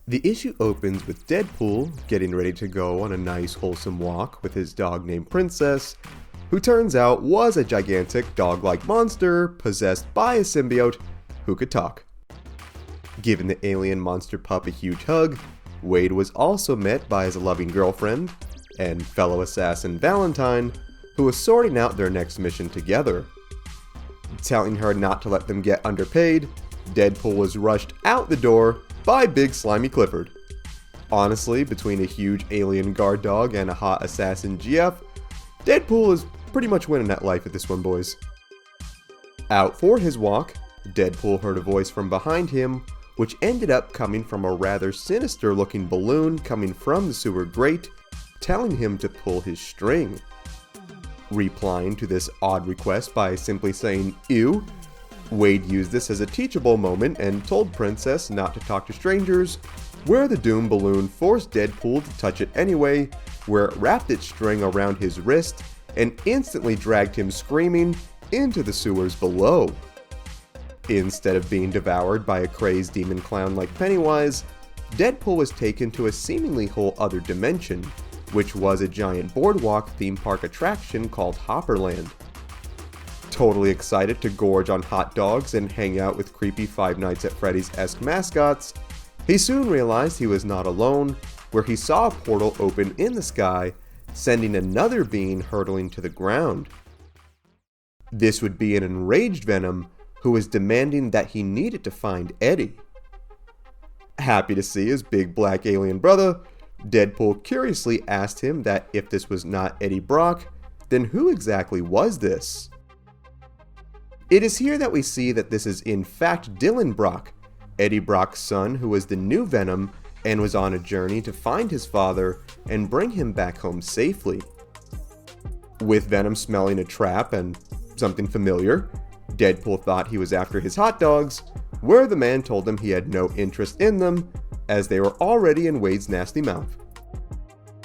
The issue opens with Deadpool getting ready to go on a nice wholesome walk with his dog named Princess, who turns out was a gigantic dog-like monster possessed by a symbiote who could talk. Giving the alien monster pup a huge hug, Wade was also met by his loving girlfriend and fellow assassin Valentine, who was sorting out their next mission together. Telling her not to let them get underpaid, Deadpool was rushed out the door by Big Slimy Clifford. Honestly, between a huge alien guard dog and a hot assassin GF, Deadpool is pretty much winning at life at this one, boys. Out for his walk, Deadpool heard a voice from behind him, which ended up coming from a rather sinister looking balloon coming from the sewer grate, telling him to pull his string. Replying to this odd request by simply saying "ew," Wade used this as a teachable moment and told Princess not to talk to strangers, where the doom balloon forced Deadpool to touch it anyway, where it wrapped its string around his wrist and instantly dragged him screaming into the sewers below. Instead of being devoured by a crazed demon clown like Pennywise, Deadpool was taken to a seemingly whole other dimension, which was a giant boardwalk theme park attraction called Hopperland. Totally excited to gorge on hot dogs and hang out with creepy Five Nights at Freddy's-esque mascots, he soon realized he was not alone, where he saw a portal open in the sky, sending another being hurtling to the ground. This would be an enraged Venom who was demanding that he needed to find Eddie. Happy to see his big black alien brother, Deadpool curiously asked him that if this was not Eddie Brock, then who exactly was this? It is here that we see that this is in fact Dylan Brock, Eddie Brock's son, who was the new Venom and was on a journey to find his father and bring him back home safely. With Venom smelling a trap and something familiar, Deadpool thought he was after his hot dogs, where the man told him he had no interest in them, as they were already in Wade's nasty mouth.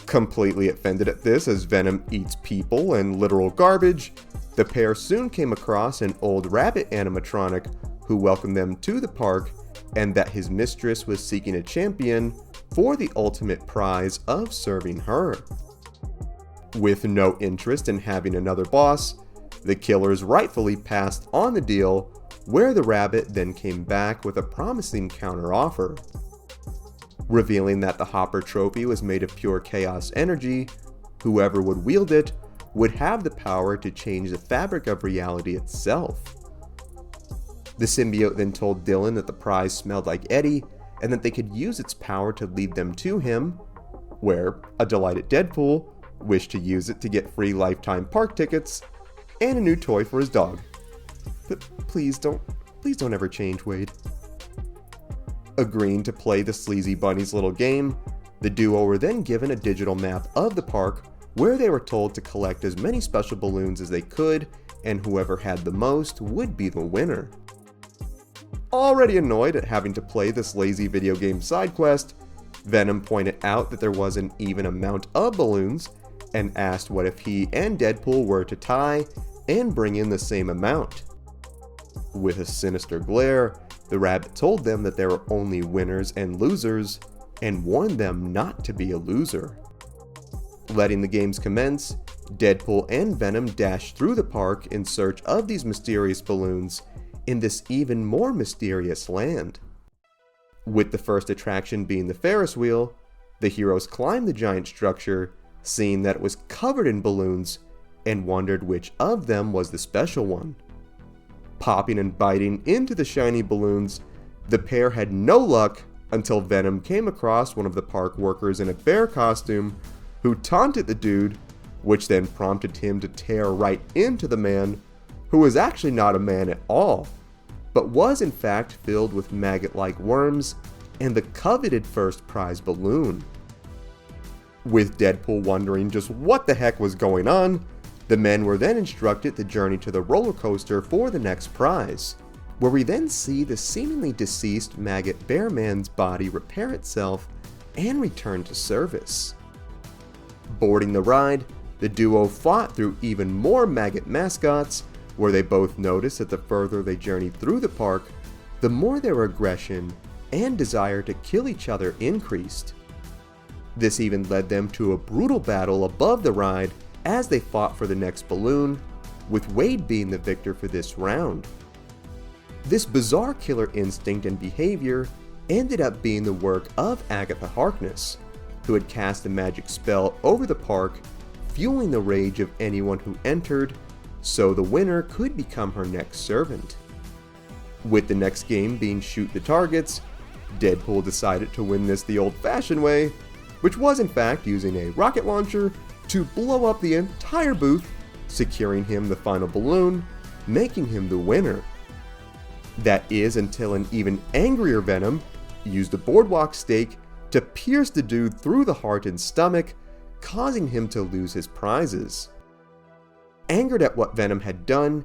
Completely offended at this, as Venom eats people and literal garbage, the pair soon came across an old rabbit animatronic who welcomed them to the park, and that his mistress was seeking a champion for the ultimate prize of serving her. With no interest in having another boss, the killers rightfully passed on the deal, where the rabbit then came back with a promising counteroffer. Revealing that the Hopper trophy was made of pure chaos energy, whoever would wield it would have the power to change the fabric of reality itself. The symbiote then told Dylan that the prize smelled like Eddie, and that they could use its power to lead them to him, where a delighted Deadpool wished to use it to get free lifetime park tickets and a new toy for his dog. But please don't ever change, Wade. Agreeing to play the sleazy bunny's little game, the duo were then given a digital map of the park, where they were told to collect as many special balloons as they could, and whoever had the most would be the winner. Already annoyed at having to play this lazy video game side quest, Venom pointed out that there was an even amount of balloons, and asked what if he and Deadpool were to tie and bring in the same amount. With a sinister glare, the rabbit told them that there were only winners and losers, and warned them not to be a loser. Letting the games commence, Deadpool and Venom dash through the park in search of these mysterious balloons in this even more mysterious land. With the first attraction being the Ferris wheel, the heroes climbed the giant structure, seeing that it was covered in balloons, and wondered which of them was the special one. Popping and biting into the shiny balloons, the pair had no luck until Venom came across one of the park workers in a bear costume, who taunted the dude, which then prompted him to tear right into the man, who was actually not a man at all, but was in fact filled with maggot-like worms and the coveted first prize balloon. With Deadpool wondering just what the heck was going on, the men were then instructed to journey to the roller coaster for the next prize, where we then see the seemingly deceased maggot bear man's body repair itself and return to service. Boarding the ride, the duo fought through even more maggot mascots, where they both noticed that the further they journeyed through the park, the more their aggression and desire to kill each other increased. This even led them to a brutal battle above the ride as they fought for the next balloon, with Wade being the victor for this round. This bizarre killer instinct and behavior ended up being the work of Agatha Harkness, who had cast a magic spell over the park, fueling the rage of anyone who entered, so the winner could become her next servant. With the next game being shoot the targets, Deadpool decided to win this the old-fashioned way, which was in fact using a rocket launcher to blow up the entire booth, securing him the final balloon, making him the winner. That is until an even angrier Venom used a boardwalk stake to pierce the dude through the heart and stomach, causing him to lose his prizes. Angered at what Venom had done,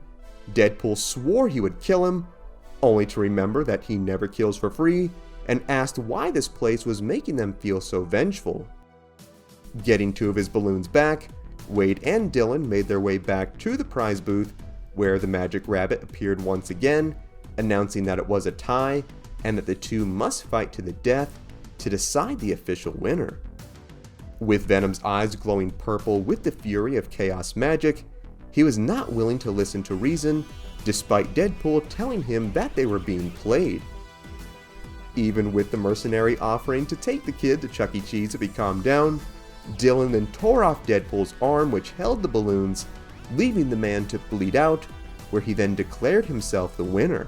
Deadpool swore he would kill him, only to remember that he never kills for free, and asked why this place was making them feel so vengeful. Getting 2 of his balloons back, Wade and Dylan made their way back to the prize booth, where the magic rabbit appeared once again, announcing that it was a tie, and that the 2 must fight to the death to decide the official winner. With Venom's eyes glowing purple with the fury of chaos magic, he was not willing to listen to reason, despite Deadpool telling him that they were being played. Even with the mercenary offering to take the kid to Chuck E. Cheese if he calmed down, Dylan then tore off Deadpool's arm which held the balloons, leaving the man to bleed out, where he then declared himself the winner.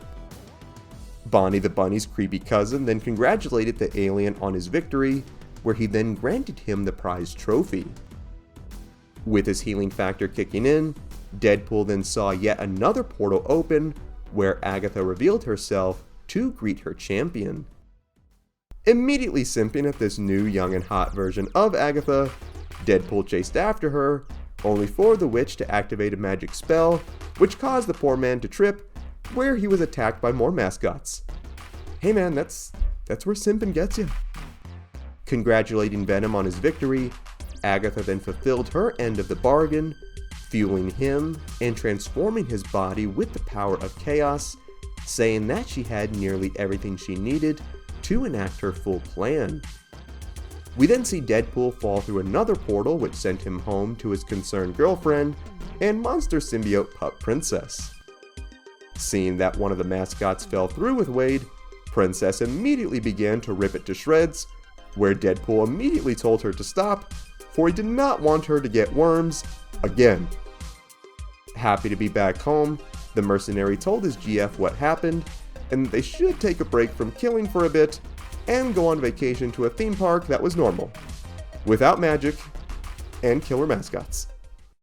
Bonnie the Bunny's creepy cousin then congratulated the alien on his victory, where he then granted him the prize trophy. With his healing factor kicking in, Deadpool then saw yet another portal open, where Agatha revealed herself to greet her champion. Immediately simping at this new young and hot version of Agatha, Deadpool chased after her, only for the witch to activate a magic spell, which caused the poor man to trip, where he was attacked by more mascots. Hey man, that's where simping gets you. Congratulating Venom on his victory, Agatha then fulfilled her end of the bargain, fueling him and transforming his body with the power of chaos, saying that she had nearly everything she needed to enact her full plan. We then see Deadpool fall through another portal which sent him home to his concerned girlfriend and monster symbiote pup Princess. Seeing that one of the mascots fell through with Wade, Princess immediately began to rip it to shreds, where Deadpool immediately told her to stop, for he did not want her to get worms again. Happy to be back home, the mercenary told his GF what happened, and they should take a break from killing for a bit and go on vacation to a theme park that was normal, without magic and killer mascots.